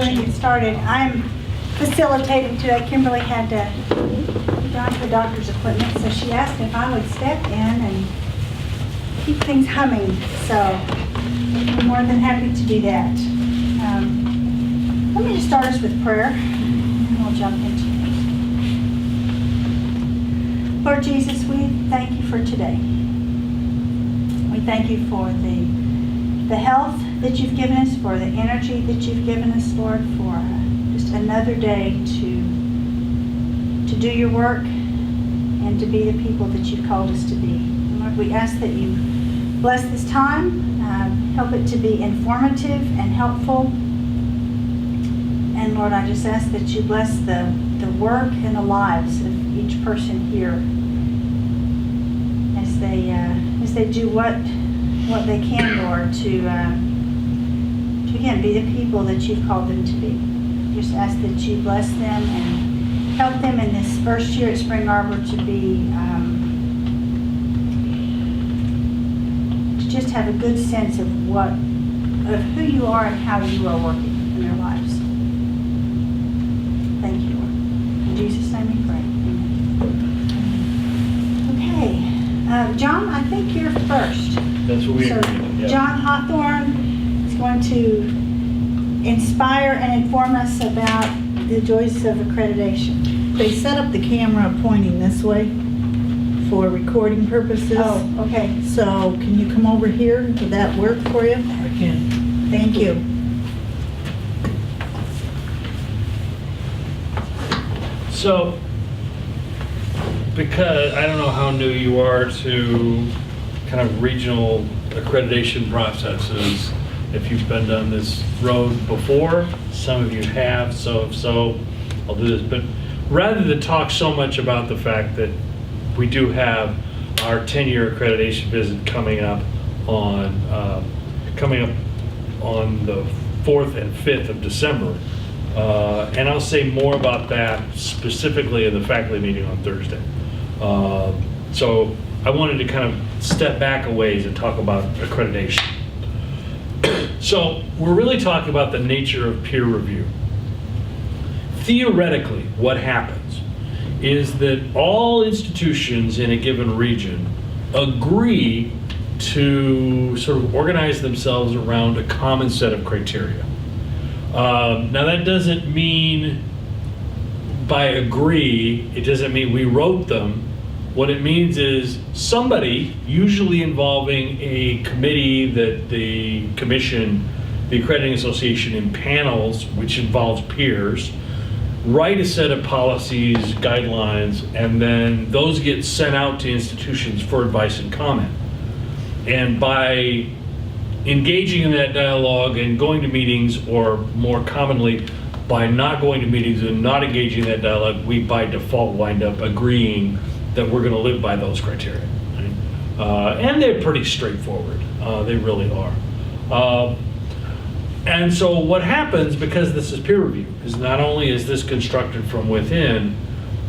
going to get started. I'm facilitating today. Kimberly had to go to the doctor's appointment, so she asked if I would step in and keep things humming. So I'm more than happy to do that. Let me just start us with prayer, and we'll jump into it. Lord Jesus, we thank you for today. We thank you for the health that you've given us, for the energy that you've given us, Lord, for just another day to do your work and to be the people that you've called us to be. And Lord, we ask that you bless this time, help it to be informative and helpful. And Lord, I just ask that you bless the work and the lives of each person here as they do what they can, Lord, to again be the people that you've called them to be. Just ask that you bless them and help them in this first year at Spring Arbor to be to just have a good sense of who you are and how you are working in their lives. Thank you, Lord. In Jesus' name we pray. Amen. Okay, John, I think you're first. That's what we So agreed, yeah. John Hawthorne is going to inspire and inform us about the joys of accreditation. They set up the camera pointing this way for recording purposes. Oh, okay. So can you come over here? Would that work for you? I can. Thank you. So, because I don't know how new you are to kind of regional accreditation processes, if you've been down this road before, some of you have, so if so, I'll do this. But rather than talk so much about the fact that we do have our 10-year accreditation visit coming up on the 4th and 5th of December. And I'll say more about that specifically in the faculty meeting on Thursday. So I wanted to kind of step back a ways and talk about accreditation. So we're really talking about the nature of peer review. Theoretically, what happens is that all institutions in a given region agree to sort of organize themselves around a common set of criteria. Now that doesn't mean by agree, it doesn't mean we wrote them. What it means is somebody, usually involving a committee that the commission, the accrediting association impanels, which involves peers, write a set of policies, guidelines, and then those get sent out to institutions for advice and comment. And by engaging in that dialogue and going to meetings, or more commonly, by not going to meetings and not engaging in that dialogue, we by default wind up agreeing that we're going to live by those criteria. Right? And they're pretty straightforward. They really are. And so what happens, because this is peer review, is not only is this constructed from within,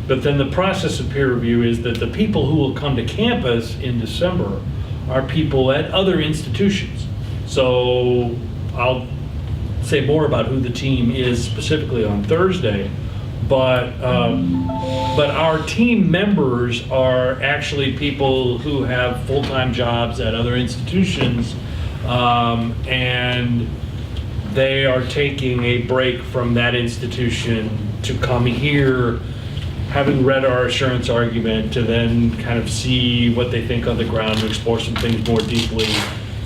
but then the process of peer review is that the people who will come to campus in December are people at other institutions. So I'll say more about who the team is specifically on Thursday, but our team members are actually people who have full-time jobs at other institutions, and they are taking a break from that institution to come here, having read our assurance argument, to then kind of see what they think on the ground, to explore some things more deeply,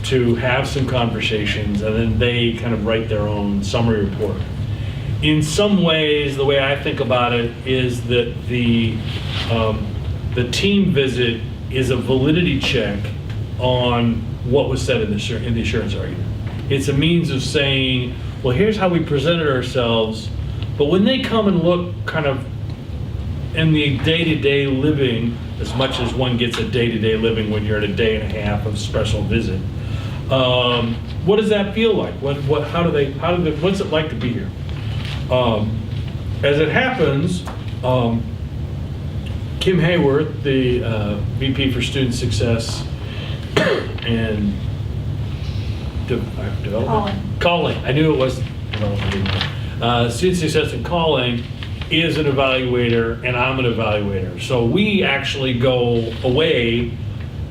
to have some conversations, and then they kind of write their own summary report. In some ways, the way I think about it is that the team visit is a validity check on what was said in the assurance argument. It's a means of saying, well, here's how we presented ourselves, but when they come and look kind of in the day-to-day living, as much as one gets a day-to-day living when you're at a day and a half of special visit, what does that feel like? What's it like to be here? As it happens, Kim Hayworth, the VP for Student Success and Development? Calling. I knew it was development. Student Success and Calling is an evaluator, and I'm an evaluator. So we actually go away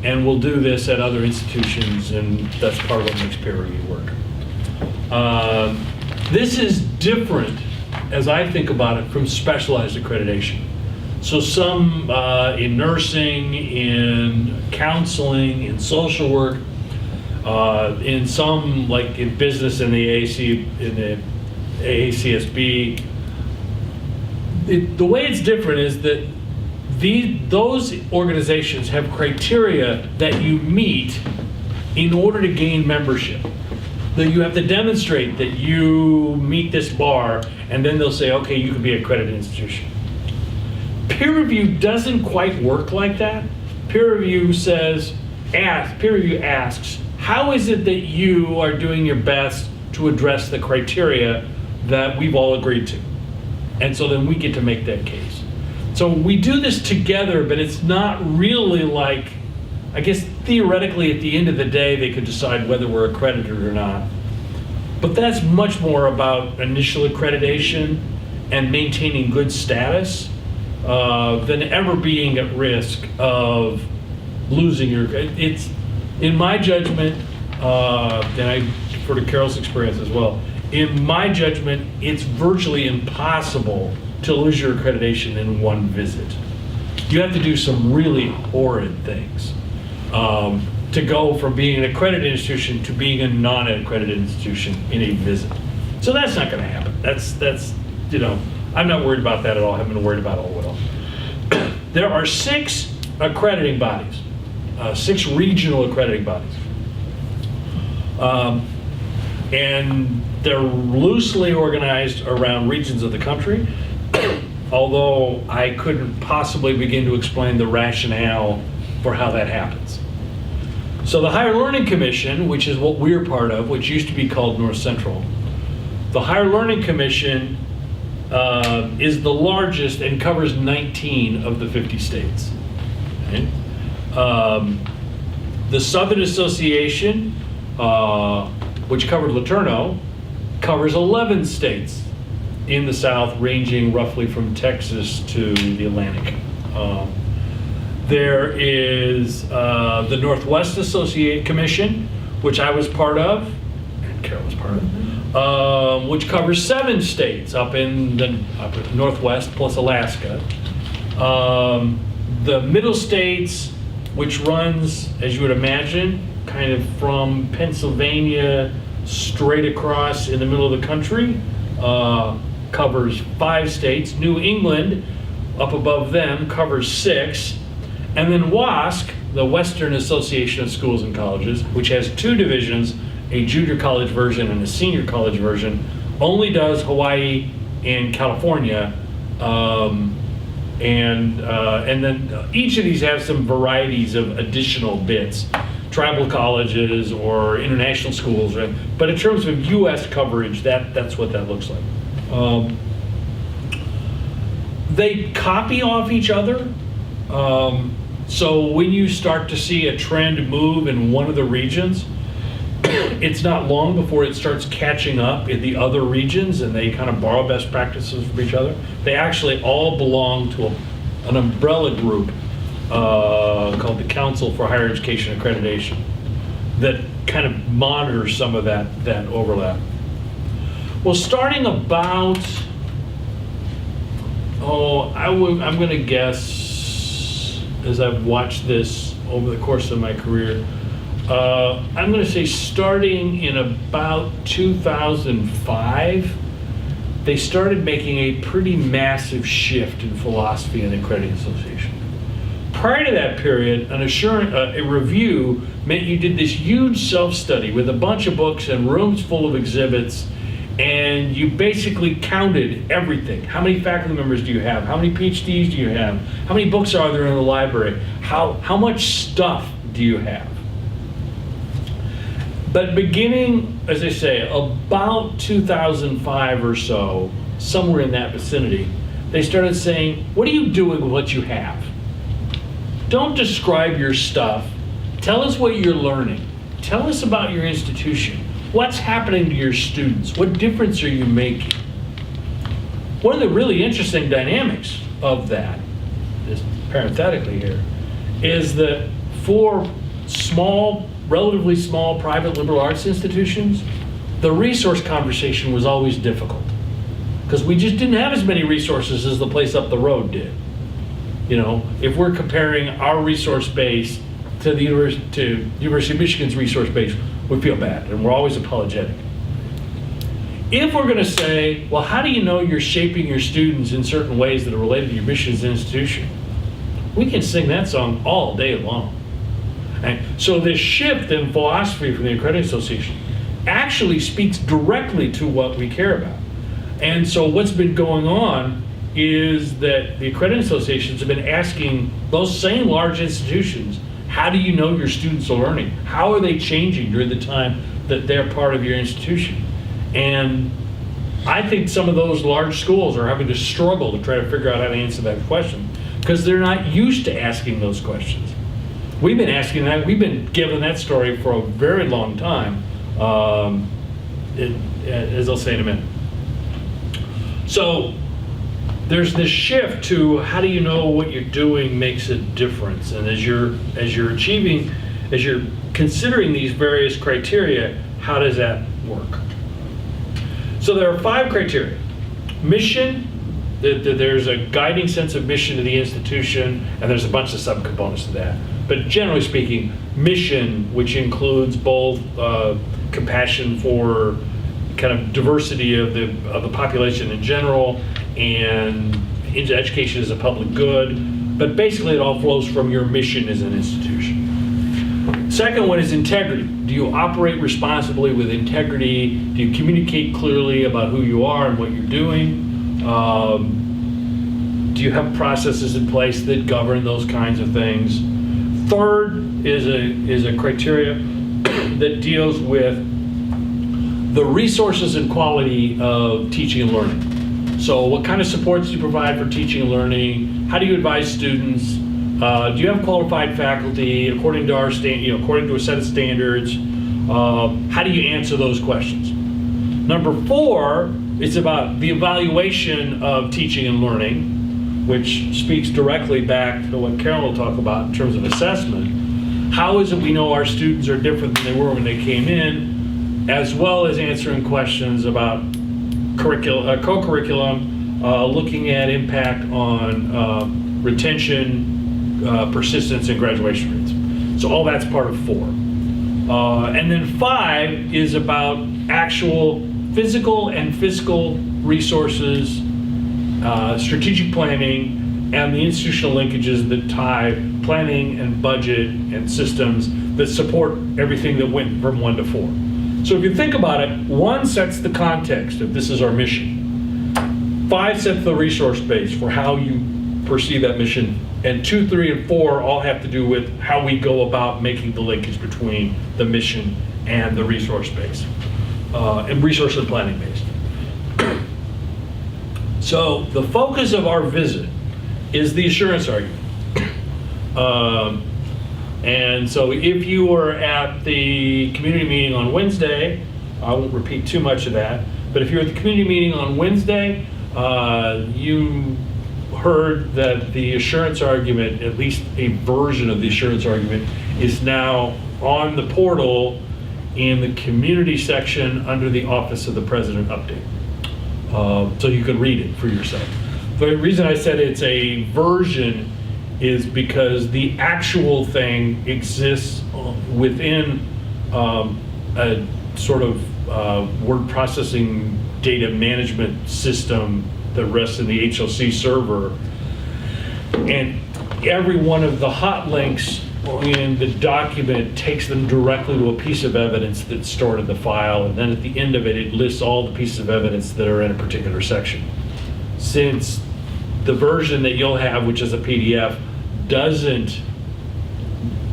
and we'll do this at other institutions, and that's part of what makes peer review work. This is different, as I think about it, from specialized accreditation. So some in nursing, in counseling, in social work, in some like in business in the AACSB. The way it's different is that those organizations have criteria that you meet in order to gain membership. That you have to demonstrate that you meet this bar, and then they'll say, okay, you can be an accredited institution. Peer review doesn't quite work like that. Peer review asks, how is it that you are doing your best to address the criteria that we've all agreed to? And so then we get to make that case. So we do this together, but it's not really like, I guess theoretically at the end of the day, they could decide whether we're accredited or not. But that's much more about initial accreditation and maintaining good status than ever being at risk of losing your, it's, in my judgment, and I defer to Carol's experience as well, in my judgment, it's virtually impossible to lose your accreditation in one visit. You have to do some really horrid things to go from being an accredited institution to being a non-accredited institution in a visit. So that's not going to happen. That's you know, I'm not worried about that at all. I haven't been worried about it at all. There are 6 accrediting bodies, 6 regional accrediting bodies. And they're loosely organized around regions of the country, although I couldn't possibly begin to explain the rationale for how that happens. So the Higher Learning Commission, which is what we're part of, which used to be called North Central, the Higher Learning Commission is the largest and covers 19 of the 50 states. Okay? The Southern Association, which covered LeTourneau, covers 11 states in the South, ranging roughly from Texas to the Atlantic. There is the Northwest Commission, which I was part of, and Carol was part of, which covers 7 states up in the Northwest plus Alaska. The Middle States, which runs, as you would imagine, kind of from Pennsylvania straight across in the middle of the country, covers 5 states. New England, up above them, covers 6. And then WASC, the Western Association of Schools and Colleges, which has 2 divisions, a junior college version and a senior college version, only does Hawaii and California. And then each of these have some varieties of additional bits, tribal colleges or international schools, right? But in terms of US coverage, that's what that looks like. They copy off each other. So when you start to see a trend move in one of the regions, it's not long before it starts catching up in the other regions, and they kind of borrow best practices from each other. They actually all belong to an umbrella group called the Council for Higher Education Accreditation that kind of monitors some of that overlap. Well, starting about, I'm going to guess, as I've watched this over the course of my career, I'm going to say starting in about 2005, they started making a pretty massive shift in philosophy in the Accrediting Association. Prior to that period, a review meant you did this huge self-study with a bunch of books and rooms full of exhibits, and you basically counted everything. How many faculty members do you have? How many PhDs do you have? How many books are there in the library? How much stuff do you have? But beginning, as I say, about 2005 or so, somewhere in that vicinity, they started saying, what are you doing with what you have? Don't describe your stuff. Tell us what you're learning. Tell us about your institution. What's happening to your students? What difference are you making? One of the really interesting dynamics of that, just parenthetically here, is that for small, relatively small private liberal arts institutions, the resource conversation was always difficult because we just didn't have as many resources as the place up the road did. You know, if we're comparing our resource base to the University of Michigan's resource base, we feel bad and we're always apologetic. If we're going to say, well, how do you know you're shaping your students in certain ways that are related to your mission as an institution? We can sing that song all day long. And so this shift in philosophy from the Accrediting Association actually speaks directly to what we care about. And so what's been going on is that the Accrediting Associations have been asking those same large institutions, how do you know your students are learning? How are they changing during the time that they're part of your institution? And I think some of those large schools are having to struggle to try to figure out how to answer that question because they're not used to asking those questions. We've been asking that, we've been given that story for a very long time, as I'll say in a minute. So there's this shift to how do you know what you're doing makes a difference, and as you're considering these various criteria, how does that work? So there are 5 criteria. Mission, there's a guiding sense of mission to the institution, and there's a bunch of subcomponents to that. But generally speaking, mission, which includes both compassion for kind of diversity of the population in general, and education as a public good, but basically it all flows from your mission as an institution. Second one is integrity. Do you operate responsibly with integrity? Do you communicate clearly about who you are and what you're doing? Do you have processes in place that govern those kinds of things? Third is a criteria that deals with the resources and quality of teaching and learning. So what kind of supports do you provide for teaching and learning? How do you advise students? Do you have qualified faculty according to according to a set of standards? How do you answer those questions? Number 4 is about the evaluation of teaching and learning, which speaks directly back to what Carol will talk about in terms of assessment. How is it we know our students are different than they were when they came in, as well as answering questions about co-curriculum, looking at impact on retention, persistence, and graduation rates. So all that's part of 4. And then 5 is about actual physical and fiscal resources, strategic planning, and the institutional linkages that tie planning and budget and systems that support everything that went from 1 to 4. So if you think about it, 1 sets the context of this is our mission. 5 sets the resource base for how you perceive that mission. And 2, 3, and 4 all have to do with how we go about making the linkage between the mission and the resource base, and resource and planning base. So the focus of our visit is the assurance argument. And so if you were at the community meeting on Wednesday, I won't repeat too much of that, but if you're at the community meeting on Wednesday, you heard that the assurance argument, at least a version of the assurance argument, is now on the portal in the community section under the Office of the President update. So you can read it for yourself. The reason I said it's a version is because the actual thing exists within a sort of word processing data management system that rests in the HLC server. And every one of the hot links in the document takes them directly to a piece of evidence that's stored in the file, and then at the end of it, it lists all the pieces of evidence that are in a particular section. Since the version that you'll have, which is a PDF, doesn't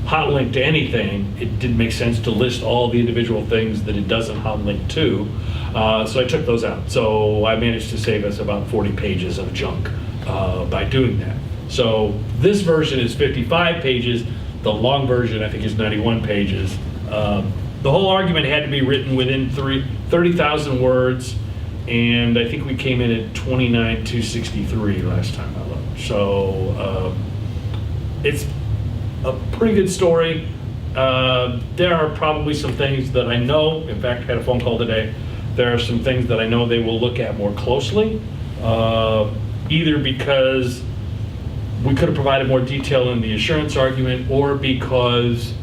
hot link to anything, it didn't make sense to list all the individual things that it doesn't hot link to. So I took those out. So I managed to save us about 40 pages of junk by doing that. So this version is 55 pages. The long version, I think, is 91 pages. The whole argument had to be written within 30,000 words, and I think we came in at 29,263 last time I looked. So it's a pretty good story. There are probably some things that I know, in fact, I had a phone call today, there are some things that I know they will look at more closely, either because we could have provided more detail in the insurance argument, or because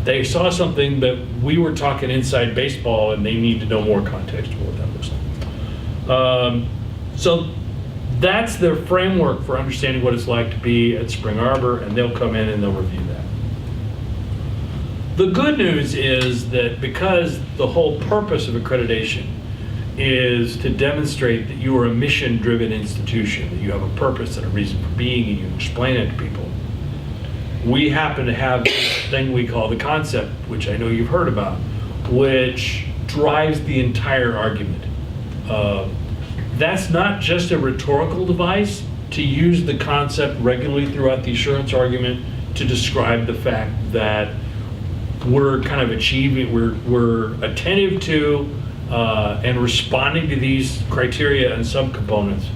they saw something that we were talking inside baseball and they need to know more context for what that looks like. So that's their framework for understanding what it's like to be at Spring Arbor, and they'll come in and they'll review that. The good news is that because the whole purpose of accreditation is to demonstrate that you are a mission-driven institution, that you have a purpose and a reason for being, and you explain it to people, we happen to have this thing we call the concept, which I know you've heard about, which drives the entire argument. That's not just a rhetorical device to use the concept regularly throughout the assurance argument to describe the fact that we're kind of achieving, we're attentive to and responding to these criteria and subcomponents,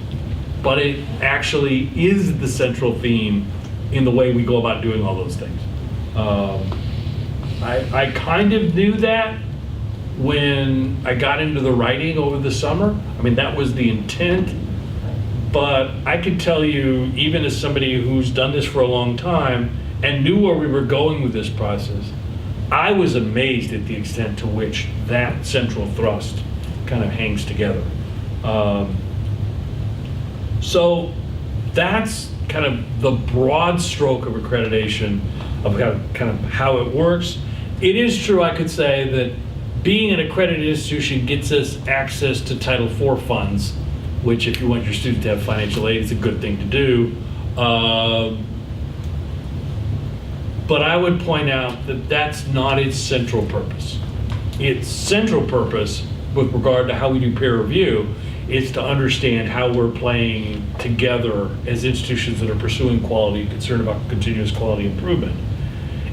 but it actually is the central theme in the way we go about doing all those things. I kind of knew that when I got into the writing over the summer. I mean, that was the intent, but I can tell you, even as somebody who's done this for a long time and knew where we were going with this process, I was amazed at the extent to which that central thrust kind of hangs together. So that's kind of the broad stroke of accreditation of kind of how it works. It is true, I could say, that being an accredited institution gets us access to Title IV funds, which if you want your student to have financial aid, it's a good thing to do. But I would point out that that's not its central purpose. Its central purpose with regard to how we do peer review is to understand how we're playing together as institutions that are pursuing quality, concerned about continuous quality improvement.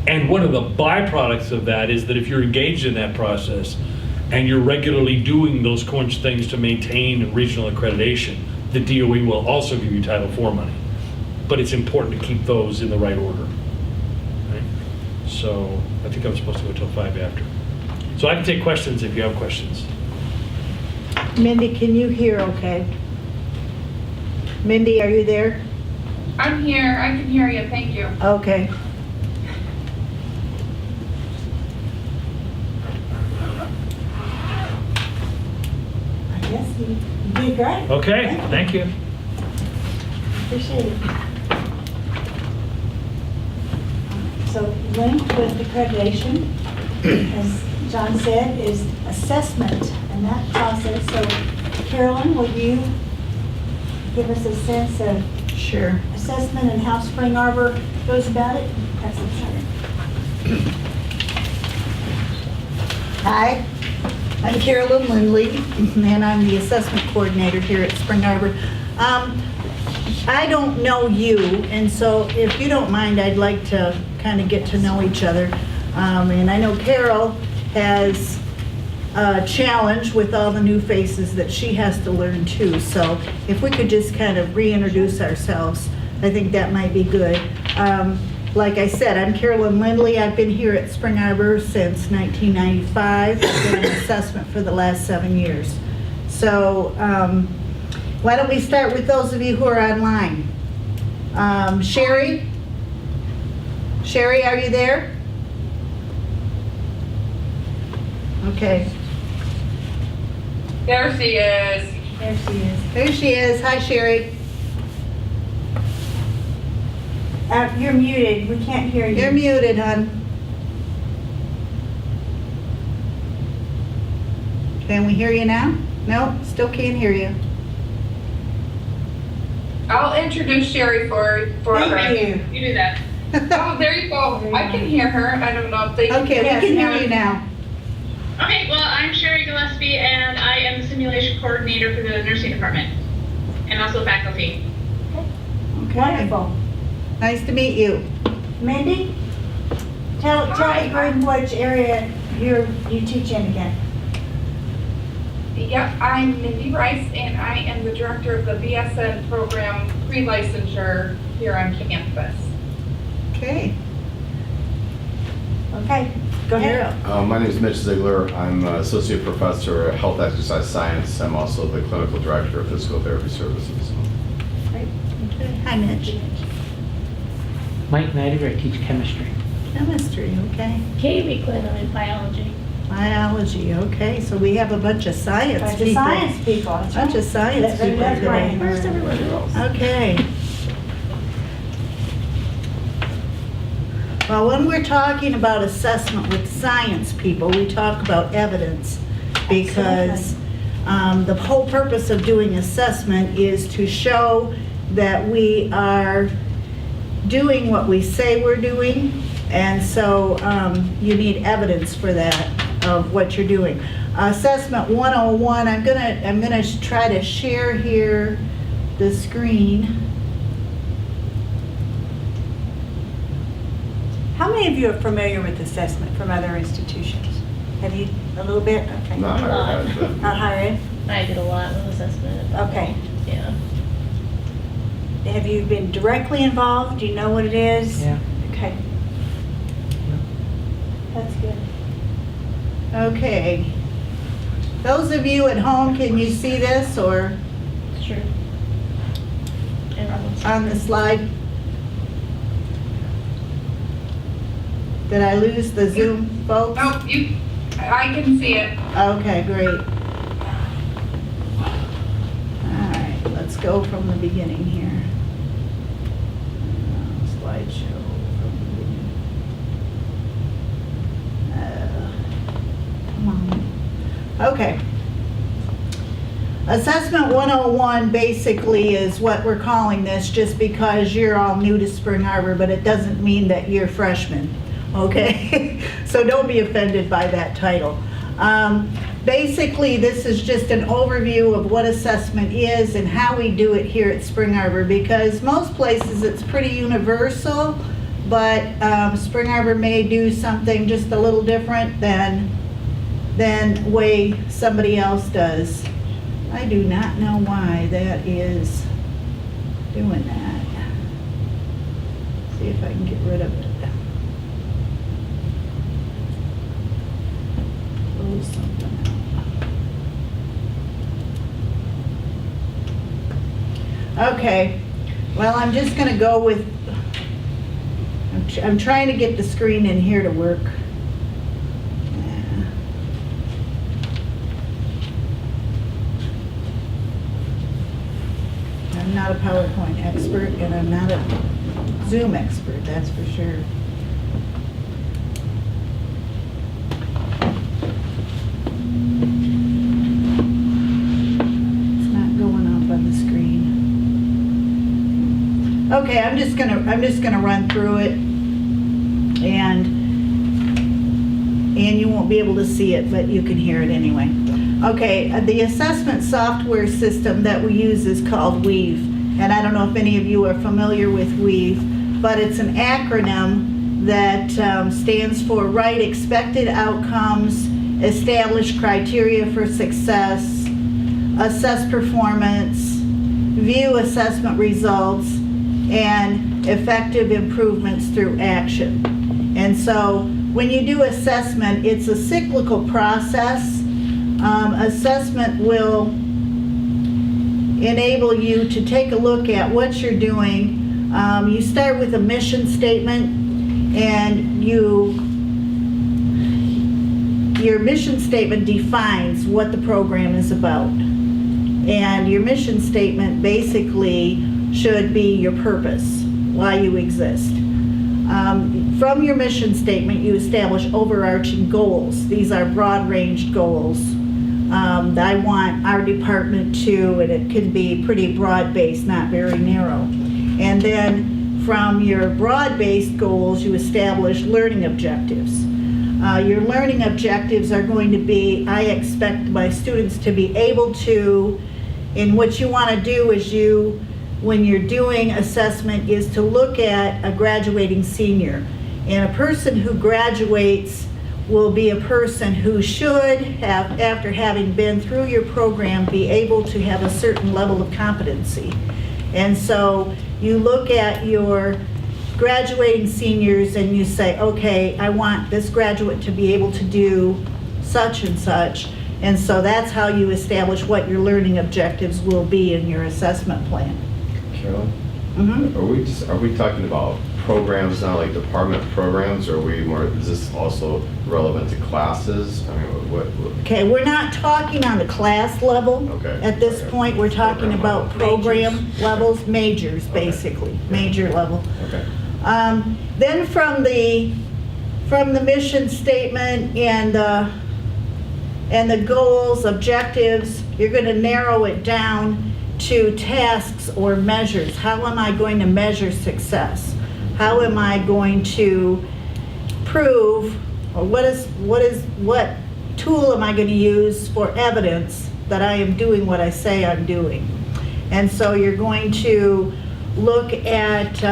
And one of the byproducts of that is that if you're engaged in that process and you're regularly doing those things to maintain regional accreditation, the DOE will also give you Title IV money. But it's important to keep those in the right order. Right? So I think I'm supposed to go till 5 after. So I can take questions if you have questions. Mindy, can you hear okay? Mindy, are you there? I'm here. I can hear you. Thank you. Okay. I guess you did great. Okay, thank you. Appreciate it. So linked with accreditation, as John said, is assessment and that process. So Carolyn, will you give us a sense of Sure. assessment and how Spring Arbor goes about it? That's exciting. Hi, I'm Carolyn Lindley, and I'm the assessment coordinator here at Spring Arbor. I don't know you, and so if you don't mind, I'd like to kind of get to know each other. And I know Carol has a challenge with all the new faces that she has to learn too. So if we could just kind of reintroduce ourselves, I think that might be good. Like I said, I'm Carolyn Lindley. I've been here at Spring Arbor since 1995. I've been in assessment for the last 7 years. So why don't we start with those of you who are online? Sherry? Sherry, are you there? Okay, There she is. There she is. there she is. Hi, Sherry. You're muted. We can't hear you. You're muted, hon. Can we hear you now? No, still can't hear you. I'll introduce Sherry for Thank her. you. You do that. Oh, there you go. I can hear her. I don't know if they Okay, we can hear you now. Okay, well, I'm Sherry Gillespie, and I am the simulation coordinator for the nursing department, and also faculty. Wonderful. Nice to meet you. Mindy, tell Hi. everyone which area you teach in again. Yep, I'm Mindy Rice, and I am the director of the BSN program pre-licensure here on campus. Okay. Okay, go ahead. My name is Mitch Ziegler. I'm Associate Professor of Health Exercise Science. I'm also the Clinical Director of Physical Therapy Services. Okay. Hi, Mitch. Mike Neidiger, I teach chemistry. Chemistry, okay. Katie Quinn, I'm in biology. Biology, okay. So we have a bunch of science Bunch of people. science people. that's Bunch right. of science people That's today. right. Where's everyone else? Okay. Well, when we're talking about assessment with science people, we talk about evidence because the whole purpose of doing assessment is to show that we are doing what we say we're doing. And so you need evidence for that, of what you're doing. Assessment 101, I'm gonna try to share here the screen. How many of you are familiar with assessment from other institutions? Have you, a little bit? Okay. Not higher ed, but Not higher ed? I did a lot with assessment. Okay. Yeah. Have you been directly involved? Do you know what it is? Yeah. Okay. That's good. Okay. Those of you at home, can you see this or Sure. Everyone's on the slide? Did I lose the Zoom, folks? Oh, I can see it. Okay, great. All right, let's go from the beginning here. Slideshow from the beginning. Come on. Okay. Assessment 101 basically is what we're calling this just because you're all new to Spring Arbor, but it doesn't mean that you're freshmen, okay? So don't be offended by that title. Basically, this is just an overview of what assessment is and how we do it here at Spring Arbor, because most places it's pretty universal, but Spring Arbor may do something just a little different than way somebody else does. I do not know why that is doing that. See if I can get rid of it. Close something out. Okay, well, I'm just gonna go with, I'm trying to get the screen in here to work. I'm not a PowerPoint expert, and I'm not a Zoom expert, that's for sure. It's not going up on the screen. Okay, I'm just gonna run through it, and you won't be able to see it, but you can hear it anyway. Okay, the assessment software system that we use is called WEAVE. And I don't know if any of you are familiar with WEAVE, but it's an acronym that stands for Write Expected Outcomes, Establish Criteria for Success, Assess Performance, View Assessment Results, and Effective Improvements Through Action. And so when you do assessment, it's a cyclical process. Assessment will enable you to take a look at what you're doing. You start with a mission statement, and your mission statement defines what the program is about. And your mission statement basically should be your purpose, why you exist. From your mission statement, you establish overarching goals. These are broad-ranged goals. I want our department to, and it can be pretty broad-based, not very narrow. And then from your broad-based goals, you establish learning objectives. Your learning objectives are going to be, I expect my students to be able to, and what you want to do is when you're doing assessment, is to look at a graduating senior. And a person who graduates will be a person who should have, after having been through your program, be able to have a certain level of competency. And so you look at your graduating seniors and you say, okay, I want this graduate to be able to do such and such. And so that's how you establish what your learning objectives will be in your assessment plan. Carolyn, Mhm. are we talking about programs now, like department programs, or is this also relevant to classes? I mean, what? Okay, we're not talking on the class level. Okay. At this Okay. point, we're talking Program about level. program levels, majors, Okay. basically, major level. Okay. Then from the mission statement and the goals, objectives, you're going to narrow it down to tasks or measures. How am I going to measure success? How am I going to prove, or what tool am I going to use for evidence that I am doing what I say I'm doing? And so you're going to look at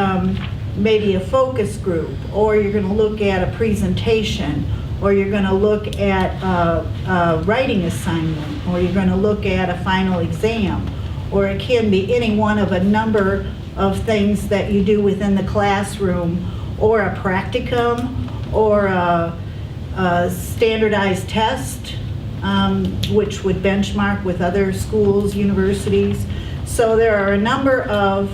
maybe a focus group, or you're going to look at a presentation, or you're going to look at a writing assignment, or you're going to look at a final exam, or it can be any one of a number of things that you do within the classroom, or a practicum, or a standardized test, which would benchmark with other schools, universities. So there are a number of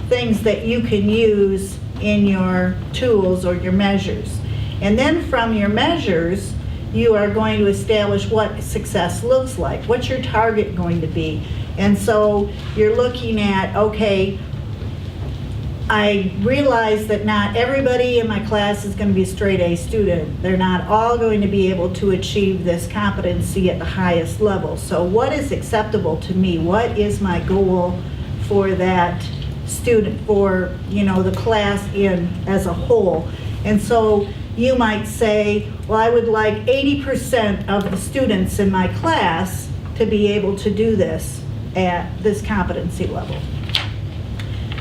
things that you can use in your tools or your measures. And then from your measures, you are going to establish what success looks like. What's your target going to be? And so you're looking at, okay, I realize that not everybody in my class is going to be a straight A student. They're not all going to be able to achieve this competency at the highest level. So what is acceptable to me? What is my goal for that student, for, you know, the class as a whole? And so you might say, well, I would like 80% of the students in my class to be able to do this at this competency level.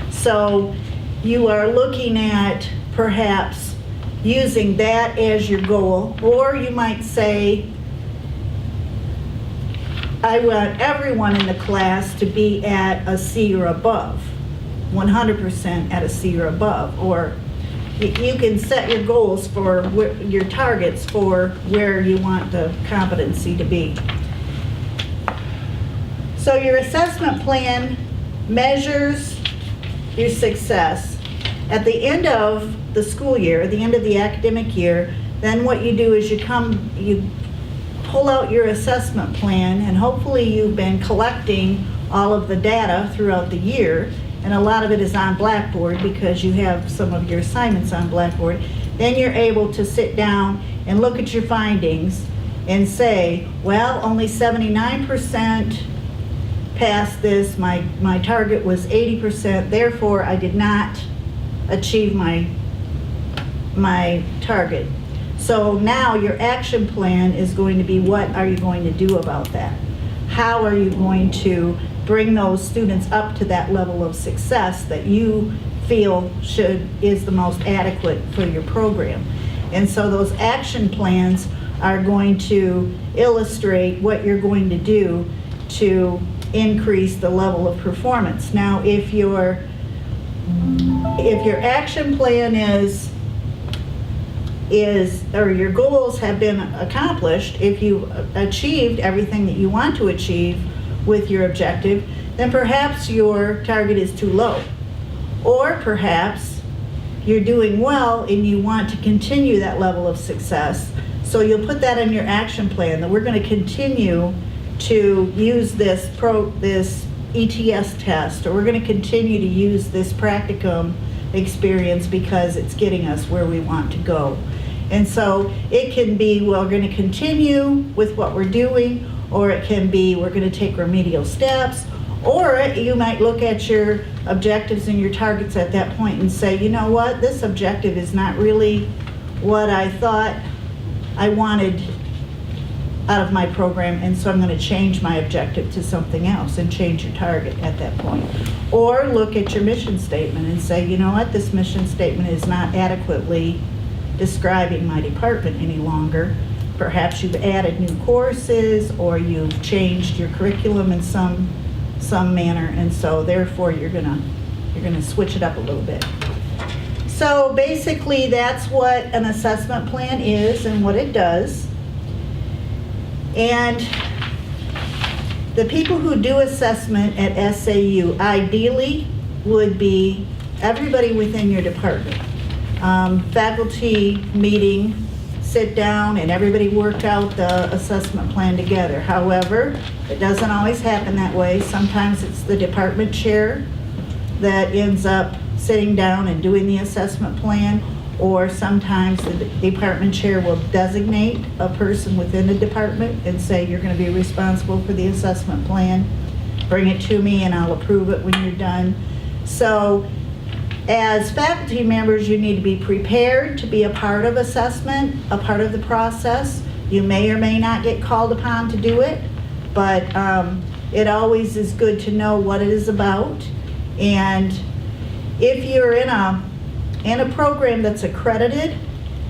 So you are looking at perhaps using that as your goal, or you might say, I want everyone in the class to be at a C or above, 100% at a C or above, or you can set your goals for your targets for where you want the competency to be. So your assessment plan measures your success. At the end of the school year, at the end of the academic year, then what you do is you pull out your assessment plan, and hopefully you've been collecting all of the data throughout the year, and a lot of it is on Blackboard because you have some of your assignments on Blackboard. Then you're able to sit down and look at your findings and say, well, only 79% passed this, my target was 80%, therefore I did not achieve my target. So now your action plan is going to be, what are you going to do about that? How are you going to bring those students up to that level of success that you feel is the most adequate for your program? And so those action plans are going to illustrate what you're going to do to increase the level of performance. Now, if your action plan or your goals have been accomplished, if you've achieved everything that you want to achieve with your objective, then perhaps your target is too low. Or perhaps you're doing well and you want to continue that level of success. So you'll put that in your action plan, that we're going to continue to use this ETS test, or we're going to continue to use this practicum experience because it's getting us where we want to go. And so it can be, well, we're going to continue with what we're doing, or it can be, we're going to take remedial steps, or you might look at your objectives and your targets at that point and say, you know what, this objective is not really what I thought I wanted out of my program, and so I'm going to change my objective to something else, and change your target at that point. Or look at your mission statement and say, you know what, this mission statement is not adequately describing my department any longer. Perhaps you've added new courses, or you've changed your curriculum in some manner, and so therefore you're gonna switch it up a little bit. So basically, that's what an assessment plan is and what it does. And the people who do assessment at SAU ideally would be everybody within your department. Faculty meeting, sit down, and everybody work out the assessment plan together. However, it doesn't always happen that way. Sometimes it's the department chair that ends up sitting down and doing the assessment plan, or sometimes the department chair will designate a person within the department and say, you're going to be responsible for the assessment plan. Bring it to me and I'll approve it when you're done. So as faculty members, you need to be prepared to be a part of assessment, a part of the process. You may or may not get called upon to do it, but it always is good to know what it is about. And if you're in a program that's accredited,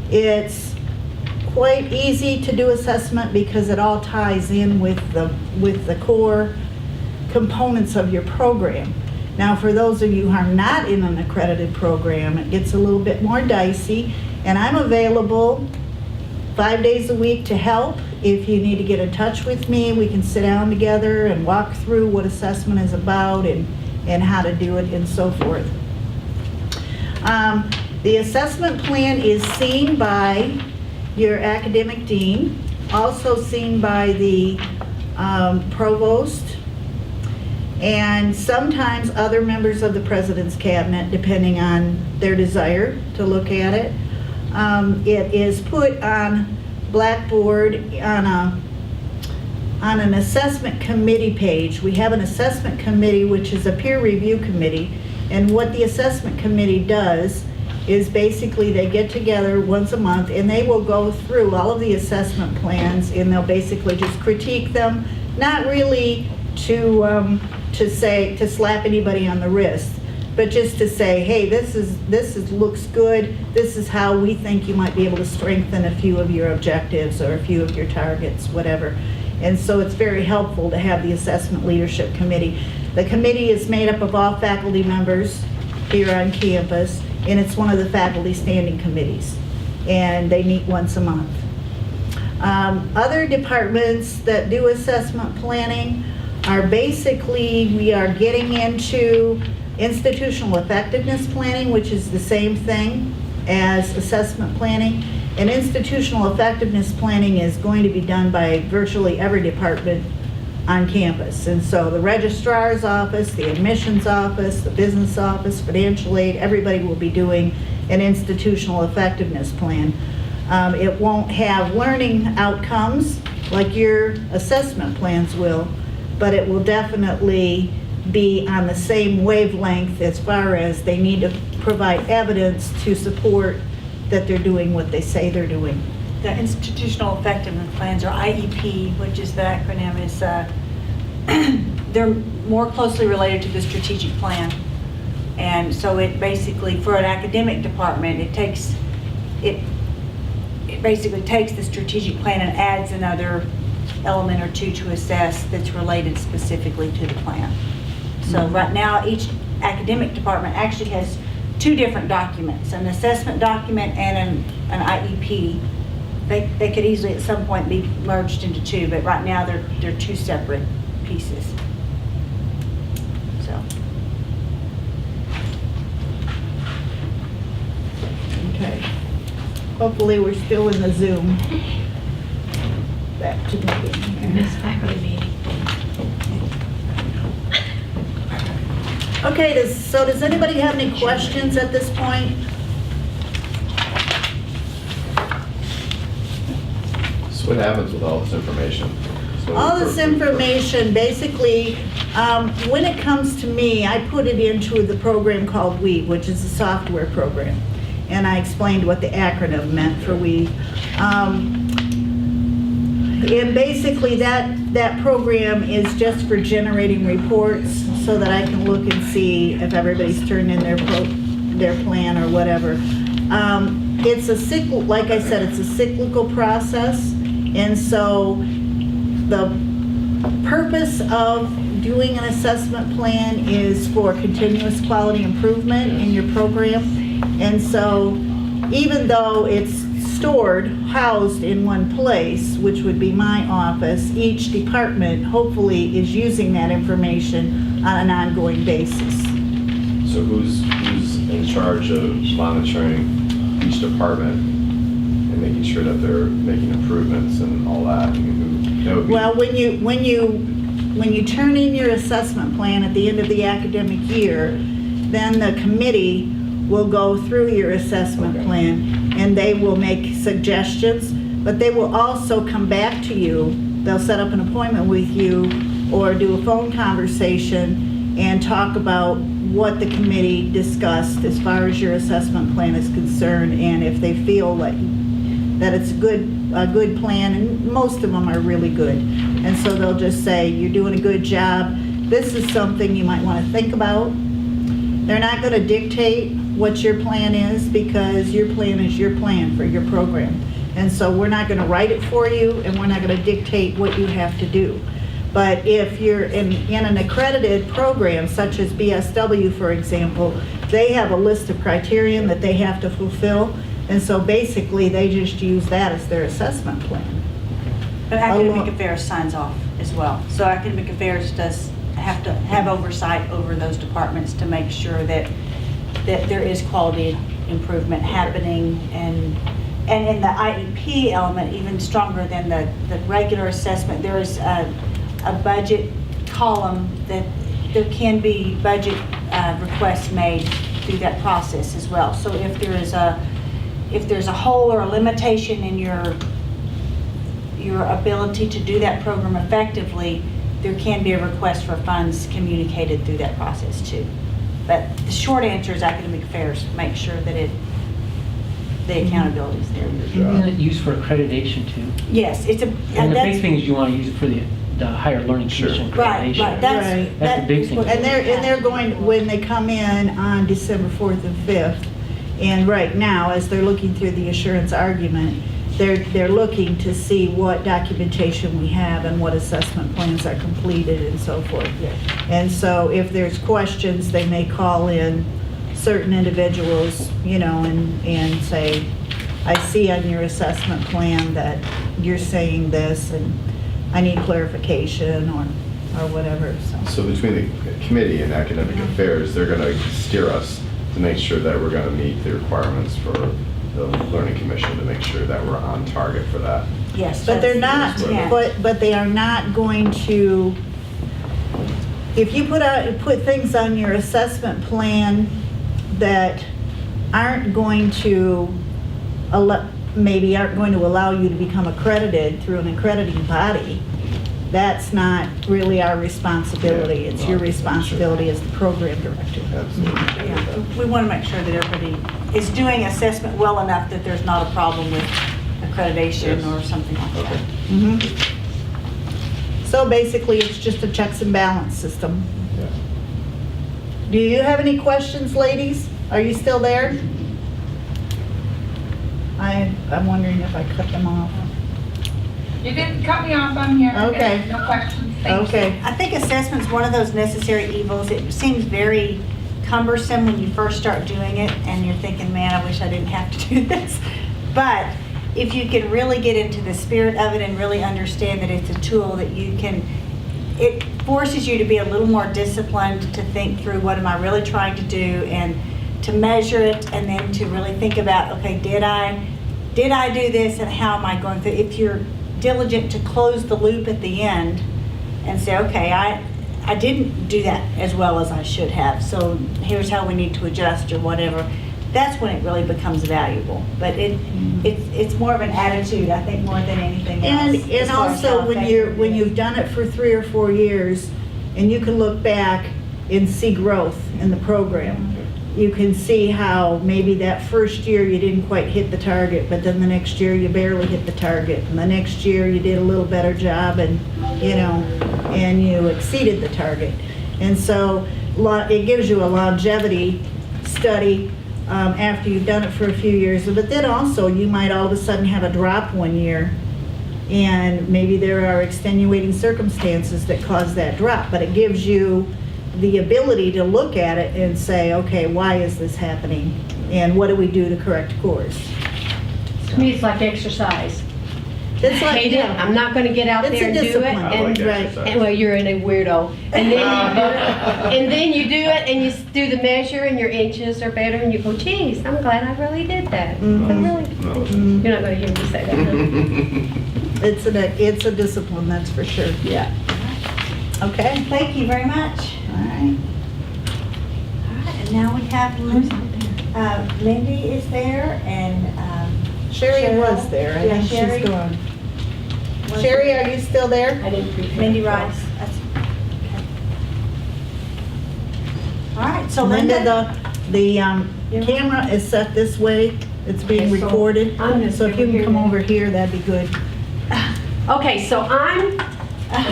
it's quite easy to do assessment because it all ties in with the core components of your program. Now, for those of you who are not in an accredited program, it gets a little bit more dicey, and I'm available 5 days a week to help. If you need to get in touch with me, we can sit down together and walk through what assessment is about and how to do it and so forth. The assessment plan is seen by your academic dean, also seen by the provost, and sometimes other members of the president's cabinet, depending on their desire to look at it. It is put on Blackboard on an assessment committee page. We have an assessment committee, which is a peer review committee, and what the assessment committee does is basically they get together once a month and they will go through all of the assessment plans, and they'll basically just critique them, not really to slap anybody on the wrist, but just to say, hey, this looks good. This is how we think you might be able to strengthen a few of your objectives or a few of your targets, whatever. And so it's very helpful to have the Assessment Leadership Committee. The committee is made up of all faculty members here on campus, and it's one of the faculty standing committees, and they meet once a month. Other departments that do assessment planning are basically, we are getting into institutional effectiveness planning, which is the same thing as assessment planning. And institutional effectiveness planning is going to be done by virtually every department on campus. And so the registrar's office, the admissions office, the business office, financial aid, everybody will be doing an institutional effectiveness plan. It won't have learning outcomes like your assessment plans will, but it will definitely be on the same wavelength as far as they need to provide evidence to support that they're doing what they say they're doing. The institutional effectiveness plans, or IEP, which is the acronym, is they're more closely related to the strategic plan. And so it basically, for an academic department, it basically takes the strategic plan and adds another element or two to assess that's related specifically to the plan. So right now, each academic department actually has two different documents, an assessment document and an IEP. They could easily at some point be merged into two, but right now they're two separate pieces. So. Okay. Hopefully we're still in the Zoom. Back to the meeting here. faculty meeting. Okay, does anybody have any questions at this point? So what happens with all this information? So All this information, basically, when it comes to me, I put it into the program called Weave, which is a software program. And I explained what the acronym meant for Weave. And basically that program is just for generating reports so that I can look and see if everybody's turned in their plan or whatever. it's a cycle, like I said, it's a cyclical process. And so the purpose of doing an assessment plan is for continuous quality improvement in your program. And so even though it's stored, housed in one place, which would be my office, each department hopefully is using that information on an ongoing basis. So who's in charge of monitoring each department and making sure that they're making improvements and all that? I mean, that would be- Well, when you turn in your assessment plan at the end of the academic year, then the committee will go through your assessment Okay. plan and they will make suggestions, but they will also come back to you. They'll set up an appointment with you or do a phone conversation and talk about what the committee discussed as far as your assessment plan is concerned, and if they feel that it's a good plan, and most of them are really good. And so they'll just say, you're doing a good job. This is something you might want to think about. They're not going to dictate what your plan is, because your plan is your plan for your program. And so we're not going to write it for you, and we're not going to dictate what you have to do. But if you're in an accredited program, such as BSW, for example, they have a list of criterion that they have to fulfill. And so basically, they just use that as their assessment plan. But Academic Affairs signs off as well. So Academic Affairs does have to have oversight over those departments to make sure that there is quality improvement happening, and in the IEP element, even stronger than the regular assessment, there is a budget column that there can be budget requests made through that process as well. So if there's a hole or a limitation in your ability to do that program effectively, there can be a request for funds communicated through that process too. But the short answer is Academic Affairs make sure that the accountability is there. Isn't it used for accreditation too? Yes, it's a, And the that's, big thing is you want to use it for the Higher Learning Commission right, accreditation. right, that's, Right. That's the big thing. And they're going, when they come in on December 4th and 5th, and right now, as they're looking through the assurance argument, they're looking to see what documentation we have and what assessment plans are completed and so forth. And so if there's questions, they may call in certain individuals, and say, I see on your assessment plan that you're saying this, and I need clarification or whatever, so. So between the committee and academic affairs, they're going to steer us to make sure that we're going to meet the requirements for the Learning Commission, to make sure that we're on target for that. yes. But they're not, that's the intent. but they are not going to, if you put things on your assessment plan that aren't going to maybe aren't going to allow you to become accredited through an accrediting body, that's not really our responsibility. It's your responsibility as the program director. Absolutely. Yeah, we want to make sure that everybody is doing assessment well enough that there's not a problem with accreditation Yes. or something like that. Okay. Mhm. So basically, it's just a checks and balance system. Yeah. Do you have any questions, ladies? Are you still there? I'm wondering if I cut them off. You didn't cut me off on here. Okay. No questions. Thank you. Okay. I think assessment's one of those necessary evils. It seems very cumbersome when you first start doing it, and you're thinking, man, I wish I didn't have to do this. But if you can really get into the spirit of it and really understand that it's a tool that you can, it forces you to be a little more disciplined, to think through what am I really trying to do, and to measure it, and then to really think about, okay, did I do this, and how am I going through? If you're diligent to close the loop at the end and say, okay, I didn't do that as well as I should have, so here's how we need to adjust or whatever, that's when it really becomes valuable. But it's more of an attitude, I think, more than anything else. And as far as how also, when effective it you've is. done it for 3 or 4 years, and you can look back and see growth in the program. You can see how maybe that first year you didn't quite hit the target, but then the next year you barely hit the target, and the next year you did a little better job, and you exceeded the target. And so it gives you a longevity study after you've done it for a few years. But then also, you might all of a sudden have a drop one year, and maybe there are extenuating circumstances that cause that drop, but it gives you the ability to look at it and say, okay, why is this happening? And what do we do to correct course? To me, it's like exercise. It's like, Hate it, yeah, I'm not gonna get out It's a there and do it. discipline. I And, like right. exercise. and, well, you're in a weirdo. And then you do it, and then you do it, and you do the measure, and your inches are better, and you go, geez, I'm glad I really did that. Mm-hmm. I really, No. you're not gonna hear me say that, huh? it's a discipline, that's for sure. Yeah. Okay? Thank you very much. All right. All right, and now we have Lindy is there, and Sherry Cheryl? was there, I Yeah, think Sherry. she's gone. Sherry, are you still there? I didn't prepare. Mindy Rice. That's okay. All right, so Linda, Linda, the camera is set this way, it's being Okay, so recorded. I'm gonna So if you sit can over come here over here, that'd be good. Okay, so I'm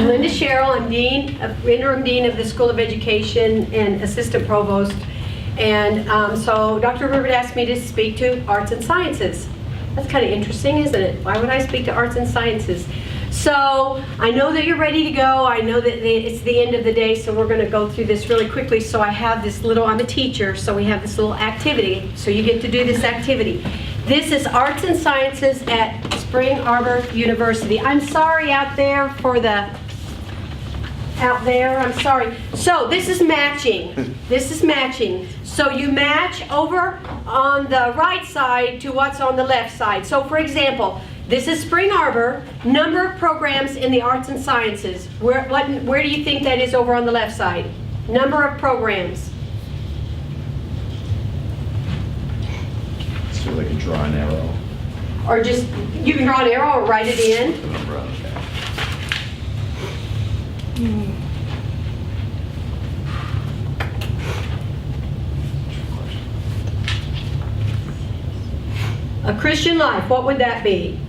Linda Sherrill. I'm interim dean of the School of Education and assistant provost. And so Dr. Rivers asked me to speak to arts and sciences. That's kind of interesting, isn't it? Why would I speak to arts and sciences? So I know that you're ready to go. I know that it's the end of the day, so we're going to go through this really quickly. So I have this little, I'm a teacher, so we have this little activity. So you get to do this activity. This is arts and sciences at Spring Arbor University. I'm sorry out there for the, I'm sorry. So this is matching. This is matching. So you match over on the right side to what's on the left side. So for example, this is Spring Arbor, number of programs in the arts and sciences. Where do you think that is over on the left side? Number of programs. So like a draw an arrow. Or just, you can draw an arrow or write it in. The number on the back. A Christian life, what would that be?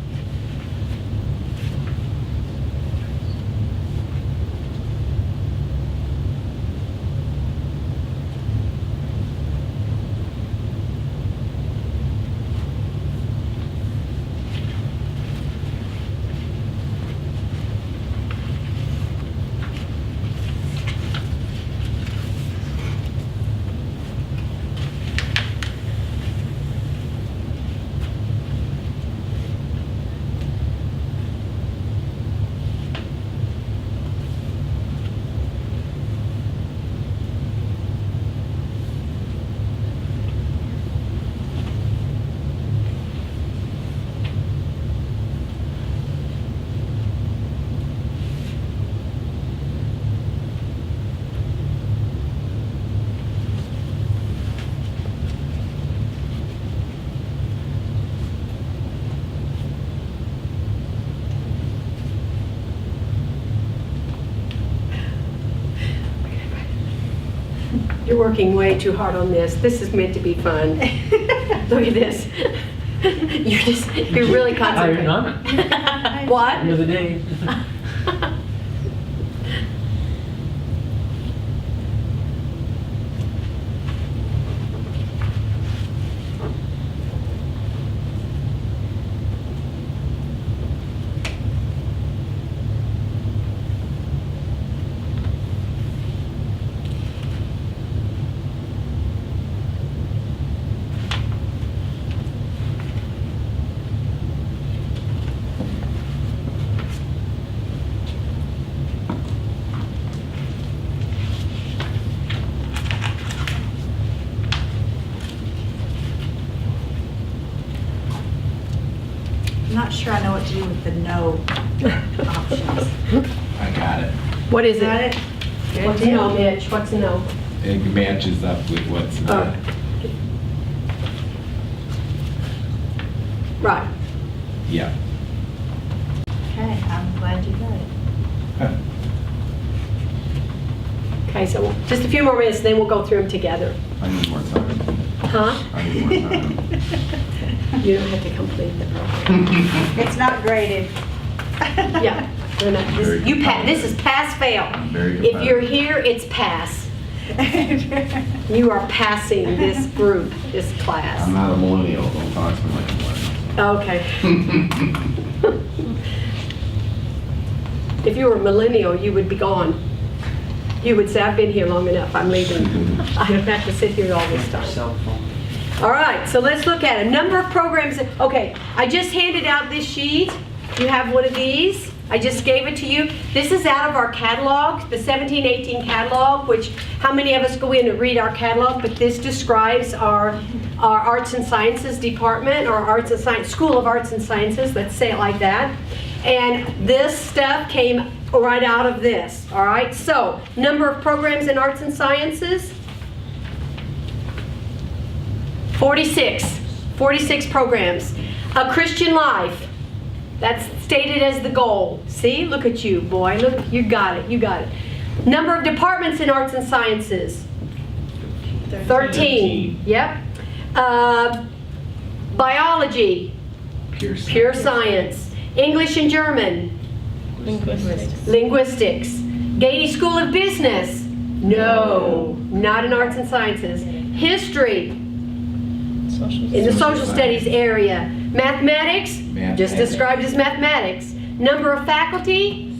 You're working way too hard on this. This is meant to be fun. Look at this. You're really concentrating. Iron on it. What? Another day. I'm not sure I know what to do with the no options. I got it. What is Got it? it? What's a no, Mitch? What's a no? It matches up with what's there. Right. Yeah. Okay, I'm glad you got it. Okay, so just a few more minutes, then we'll go through them together. I need more time. Huh? I need more time. You don't have to complete the program. It's not graded. Yeah. We're not- Very This is pass fail. Very If you're competitive. here, it's pass. You are passing this group, this I'm class. not a millennial, don't talk to me like a millennial. Okay. If you were a millennial, you would be gone. You would say, I've been here long enough, I'm leaving. I don't have to sit here all this time. Cell phone. All right, so let's look at a number of programs. Okay, I just handed out this sheet. You have one of these. I just gave it to you. This is out of our catalog, the 17-18 catalog, which how many of us go in and read our catalog? But this describes our Arts and Sciences department, or Arts and Science, School of Arts and Sciences, let's say it like that. And this stuff came right out of this, all right? So, number of programs in Arts and Sciences? 46 programs. A Christian life, that's stated as the goal. See, look at you, boy, look, you got it. Number of departments in Arts and Sciences? 13. Yep. Biology, pure science. English and German, linguistics. Gady School of Business, no, not in Arts and Sciences. History, in the social studies area. Mathematics, just described as mathematics. Number of faculty,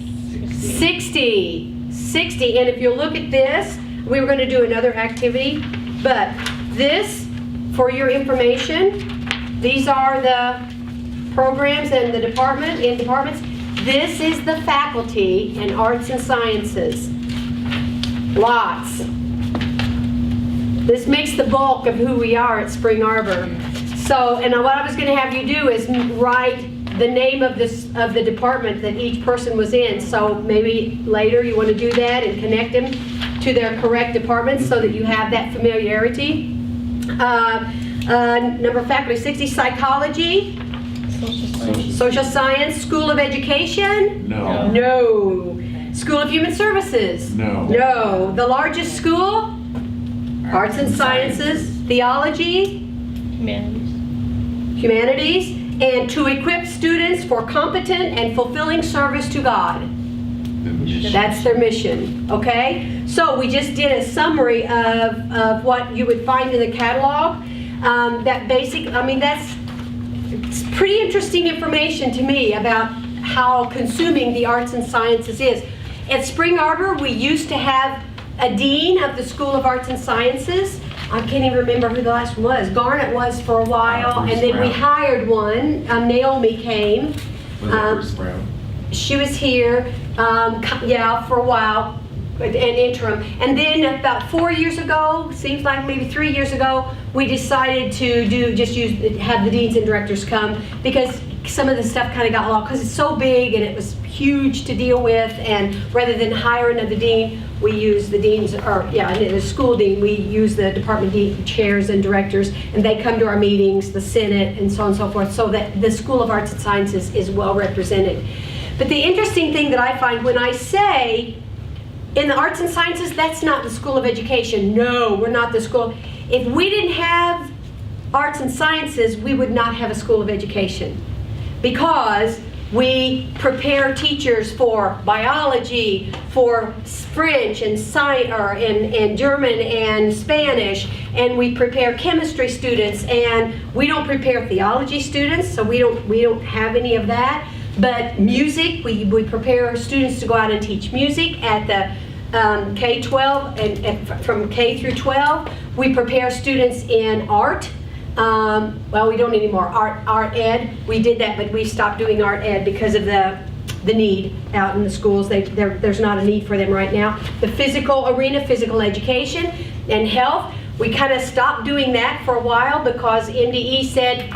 60. And if you look at this, we were going to do another activity, but this, for your information, these are the programs and the departments. This is the faculty in Arts and Sciences. Lots. This makes the bulk of who we are at Spring Arbor. So, and what I was going to have you do is write the name of the department that each person was in. So maybe later you want to do that and connect them to their correct departments so that you have that familiarity. Number of faculty, 60. Psychology, social science, School of Education, no. School of Human Services, no. The largest school, Arts and Sciences, Theology, Humanities, and to equip students for competent and fulfilling service to God. That's their mission, okay? So we just did a summary of what you would find in the catalog. It's pretty interesting information to me about how consuming the arts and sciences is. At Spring Arbor, we used to have a dean of the School of Arts and Sciences. I can't even remember who the last one was. Garnet was for a while, and then we hired one. Naomi came. Was it Bruce Brown? She was here, for a while, an interim. And then about 4 years ago, seems like maybe 3 years ago, we decided to have the deans and directors come, because some of the stuff kind of got lost because it's so big and it was huge to deal with, and rather than hire another dean, we use the deans, the school dean, we use the department dean chairs and directors, and they come to our meetings, the Senate, and so on and so forth, so that the School of Arts and Sciences is well represented. But the interesting thing that I find when I say, in the Arts and Sciences, that's not the School of Education. No, we're not the school. If we didn't have Arts and Sciences, we would not have a School of Education, because we prepare teachers for biology, for French and and German and Spanish, and we prepare chemistry students, and we don't prepare theology students, so we don't have any of that. But music, we prepare our students to go out and teach music at the K-12, and from K through 12. We prepare students in art. We don't anymore. Art ed, we did that, but we stopped doing art ed because of the need out in the schools. There's not a need for them right now. The physical arena, physical education and health, we kind of stopped doing that for a while because MDE said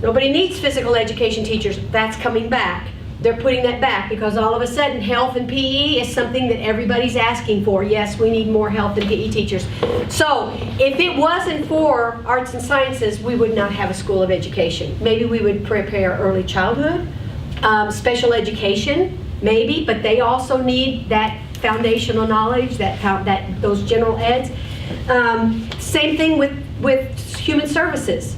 nobody needs physical education teachers. That's coming back. They're putting that back because all of a sudden health and PE is something that everybody's asking for. Yes, we need more health and PE teachers. So if it wasn't for Arts and Sciences, we would not have a School of Education. Maybe we would prepare early childhood, special education, maybe, but they also need that foundational knowledge, those general eds. Same thing with human services.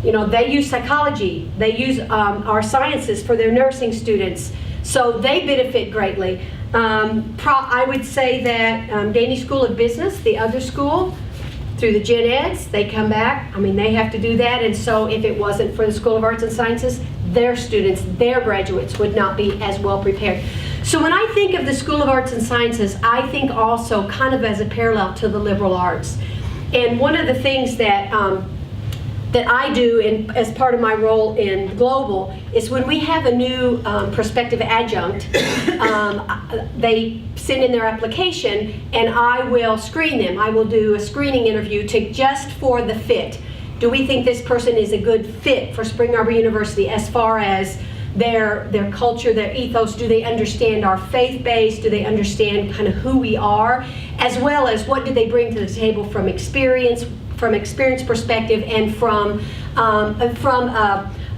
You know, they use psychology, they use our sciences for their nursing students. So they benefit greatly. I would say that Danny School of Business, the other school, through the Gen Eds, they come back. I mean, they have to do that. And so if it wasn't for the School of Arts and Sciences, their students, their graduates would not be as well prepared. So when I think of the School of Arts and Sciences, I think also kind of as a parallel to the liberal arts. And one of the things that that I do as part of my role in Global is when we have a new prospective adjunct, they send in their application and I will screen them. I will do a screening interview just for the fit. Do we think this person is a good fit for Spring Arbor University as far as their culture, their ethos? Do they understand our faith base? Do they understand kind of who we are? As well as what do they bring to the table from experience perspective and from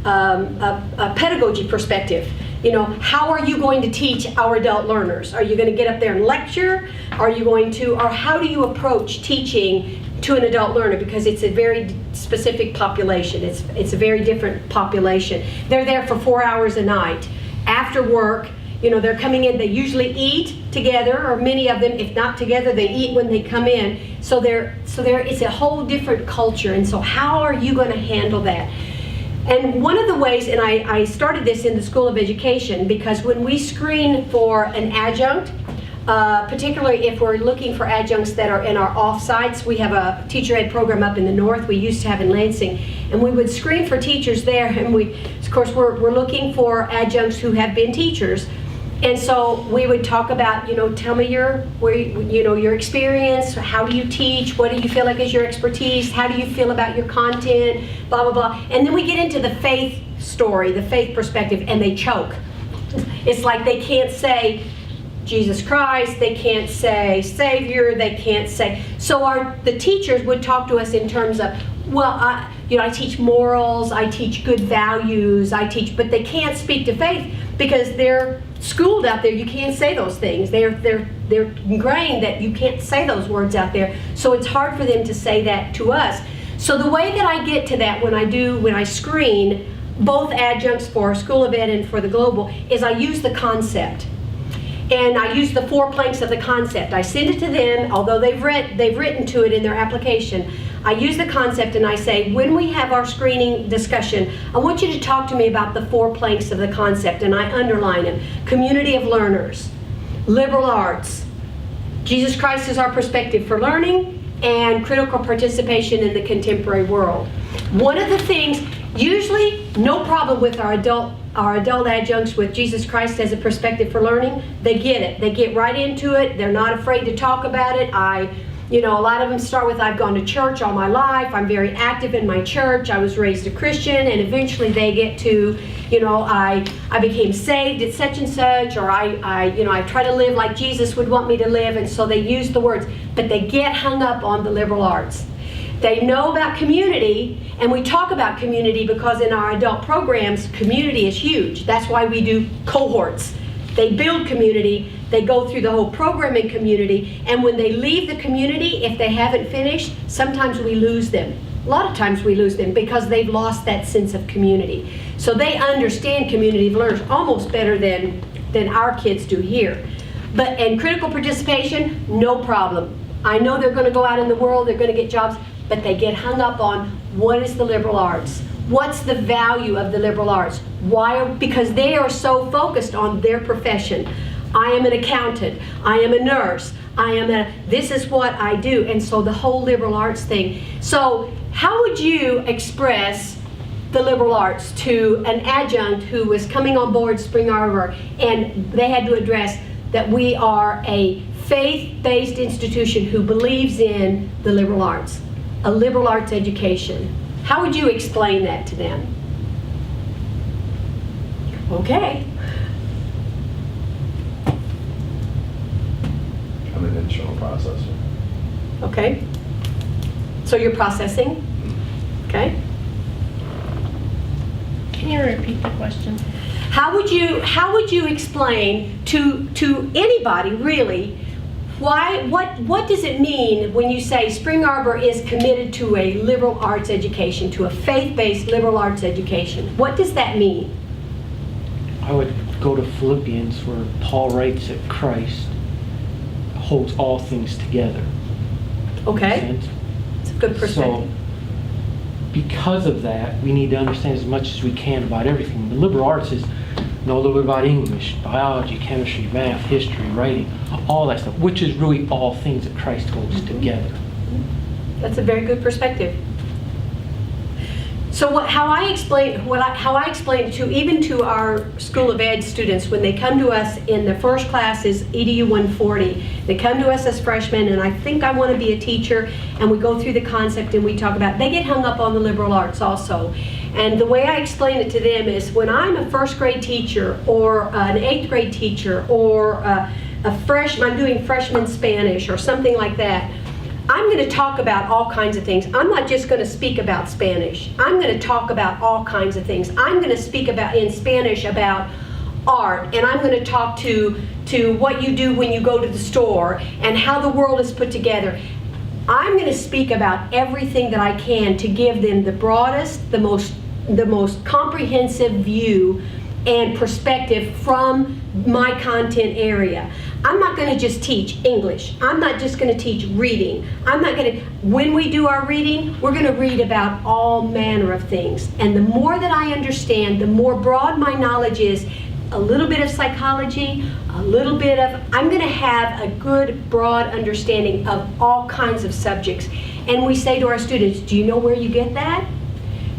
a pedagogy perspective. You know, how are you going to teach our adult learners? Are you going to get up there and lecture? Are you going to, or how do you approach teaching to an adult learner? Because it's a very specific population. It's a very different population. They're there for 4 hours a night. After work, you know, they're coming in, they usually eat together, or many of them, if not together, they eat when they come in. So it's a whole different culture. And so how are you going to handle that? And one of the ways, and I started this in the School of Education, because when we screen for an adjunct, particularly if we're looking for adjuncts that are in our off-sites, we have a teacher ed program up in the north we used to have in Lansing, and we would screen for teachers there, and of course we're looking for adjuncts who have been teachers. And so we would talk about, you know, tell me your experience, how do you teach, what do you feel like is your expertise, how do you feel about your content, blah, blah, blah. And then we get into the faith story, the faith perspective, and they choke. It's like they can't say Jesus Christ, they can't say Savior, they can't say. So the teachers would talk to us in terms of, well, I teach morals, I teach good values, but they can't speak to faith because they're schooled out there. You can't say those things. They're ingrained that you can't say those words out there. So it's hard for them to say that to us. So the way that I get to that when I screen both adjuncts for School of Ed and for the Global is I use the concept. And I use the 4 planks of the concept. I send it to them, although they've written to it in their application. I use the concept and I say, when we have our screening discussion, I want you to talk to me about the 4 planks of the concept, and I underline them. Community of learners, liberal arts, Jesus Christ is our perspective for learning, and critical participation in the contemporary world. One of the things, usually no problem with our adult adjuncts with Jesus Christ as a perspective for learning. They get it. They get right into it. They're not afraid to talk about it. A lot of them start with, I've gone to church all my life. I'm very active in my church. I was raised a Christian. And eventually they get to, I became saved at such and such, or I try to live like Jesus would want me to live. And so they use the words, but they get hung up on the liberal arts. They know about community, and we talk about community because in our adult programs, community is huge. That's why we do cohorts. They build community, they go through the whole program in community, and when they leave the community, if they haven't finished, sometimes we lose them. A lot of times we lose them because they've lost that sense of community. So they understand community of learners almost better than our kids do here. And critical participation, no problem. I know they're going to go out in the world, they're going to get jobs, but they get hung up on what is the liberal arts? What's the value of the liberal arts? Why? Because they are so focused on their profession. I am an accountant. I am a nurse. This is what I do. And so the whole liberal arts thing. So how would you express the liberal arts to an adjunct who was coming on board Spring Arbor and they had to address that we are a faith-based institution who believes in the liberal arts, a liberal arts education? How would you explain that to them? Okay. I'm an internal processor. Okay. So you're processing? Okay. Can you repeat the question? How would you explain to anybody really what does it mean when you say Spring Arbor is committed to a liberal arts education, to a faith-based liberal arts education? What does that mean? I would go to Philippians where Paul writes that Christ holds all things together. Okay, Sense? it's a good perspective. So, because of that, we need to understand as much as we can about everything. The liberal arts is know a little bit about English, biology, chemistry, math, history, writing, all that stuff, which is really all things that Christ holds together. That's a very good perspective. So how I explain it to even to our School of Ed students when they come to us in the first class is EDU 140. They come to us as freshmen and I think I want to be a teacher, and we go through the concept and we talk about, they get hung up on the liberal arts also. And the way I explain it to them is when I'm a first grade teacher or an 8th grade teacher or a freshman, I'm doing freshman Spanish or something like that, I'm going to talk about all kinds of things. I'm not just going to speak about Spanish. I'm going to talk about all kinds of things. I'm going to speak about in Spanish about art, and I'm going to talk to what you do when you go to the store and how the world is put together. I'm going to speak about everything that I can to give them the broadest, the most comprehensive view and perspective from my content area. I'm not going to just teach English. I'm not just going to teach reading. When we do our reading, we're going to read about all manner of things. And the more that I understand, the more broad my knowledge is, a little bit of psychology, I'm going to have a good broad understanding of all kinds of subjects. And we say to our students, do you know where you get that?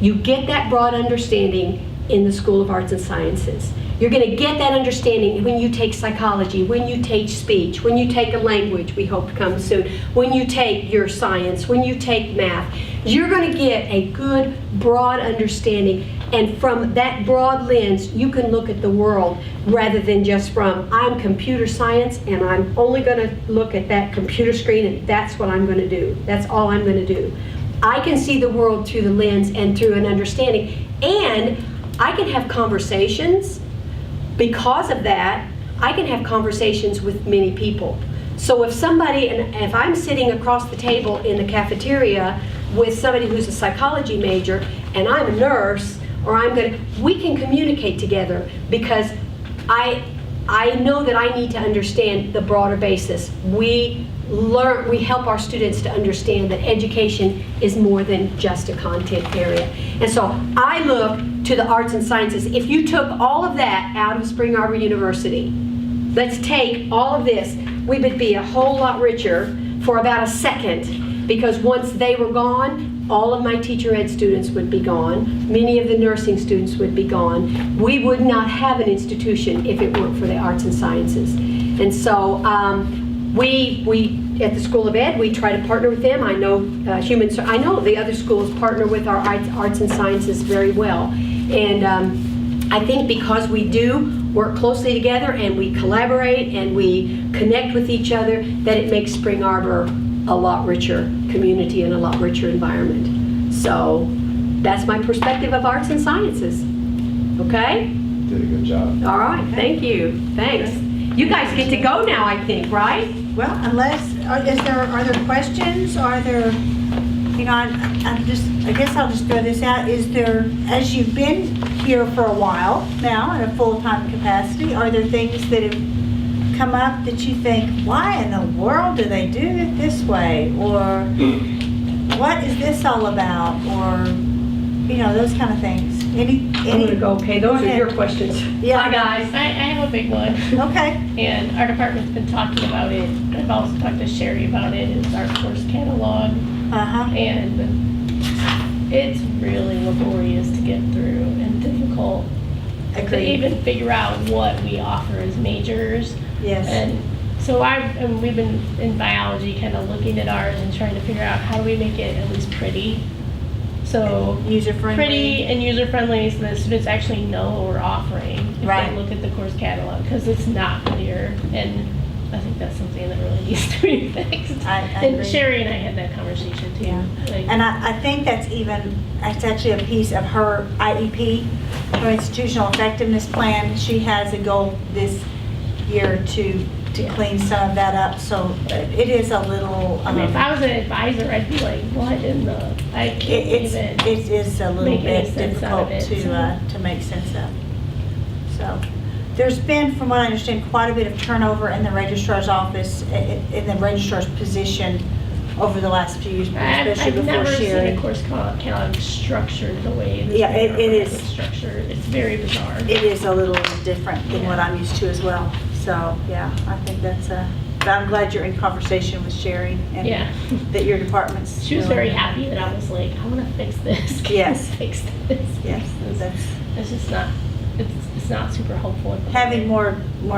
You get that broad understanding in the School of Arts and Sciences. You're going to get that understanding when you take psychology, when you take speech, when you take a language, we hope to come soon, when you take your science, when you take math. You're going to get a good, broad understanding, and from that broad lens, you can look at the world rather than just from, I'm computer science, and I'm only going to look at that computer screen, and that's what I'm going to do. That's all I'm going to do. I can see the world through the lens and through an understanding, and I can have conversations. Because of that, I can have conversations with many people. So if I'm sitting across the table in the cafeteria with somebody who's a psychology major and I'm a nurse, we can communicate together because I know that I need to understand the broader basis. We help our students to understand that education is more than just a content area. And so I look to the arts and sciences. If you took all of that out of Spring Arbor University, let's take all of this, we would be a whole lot richer for about a second, because once they were gone, all of my teacher ed students would be gone. Many of the nursing students would be gone. We would not have an institution if it weren't for the arts and sciences. And so we at the School of Ed, we try to partner with them. I know I know the other schools partner with our arts and sciences very well. And I think because we do work closely together and we collaborate and we connect with each other, that it makes Spring Arbor a lot richer community and a lot richer environment. So that's my perspective of arts and sciences. Okay? Did a good job. All right, thank you. Thanks. You guys get to go now, I think, right? Well, are there questions? Are there, I guess I'll just throw this out. Is there, as you've been here for a while now in a full-time capacity, are there things that have come up that you think, why in the world do they do it this way? Or what is this all about? Or, those kind of things. I'm gonna go, okay, those are your questions. Yeah. Hi, guys. I have a big one. Okay. And our department's been talking about it. I've also talked to Sherry about it. It's our course catalog. Uh-huh. And it's really laborious to get through and difficult to Agreed. even figure out what we offer as majors. Yes. And so we've been in biology kind of looking at ours and trying to figure out how do we make it at least pretty. So User-friendly. pretty and user-friendly so that students actually know what we're offering if Right. they look at the course catalog, because it's not clear, and I think that's something that really needs to be fixed. I And agree. Sherry and I had that conversation too. Yeah. Like, And I think that's actually a piece of her IEP, her institutional effectiveness plan. She has a goal this year to clean some of that up, so it is a little. I mean, if I was an advisor, I'd be like, what in the, I can't even. It is a little make any bit sense out difficult of it, to make sense of. So, There's been, from what I understand, quite a bit of turnover in the registrar's office, in the registrar's position over the last few years, especially I've before never seen Sherry. a course catalog structured the way this Yeah, it program is. structured. It's very bizarre. It is a little different than what I'm used to as well. So, yeah, I think that's but I'm glad you're in conversation with Sherry and Yeah. that your department's. She was doing very it. happy that I was like, I want to fix this. Can Yes. you fix this? Yes, It's, that's it's just not, it's not super helpful. having more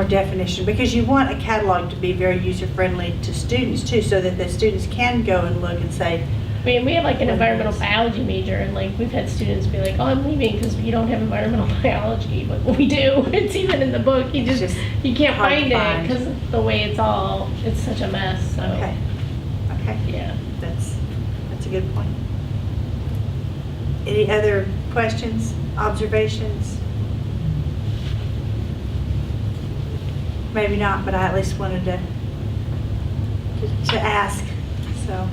definition, because you want a catalog to be very user-friendly to students too, so that the students can go and look and say, I mean, we have like an environmental biology major, and like we've had students be like, "Oh, I'm leaving because you don't have environmental biology," but we do. It's even in the book. You It's just just you can't hard to find it find. because the way it's such a mess. So okay, okay. yeah. That's a good point. Any other questions, observations? Maybe not, but I at least wanted to ask, so.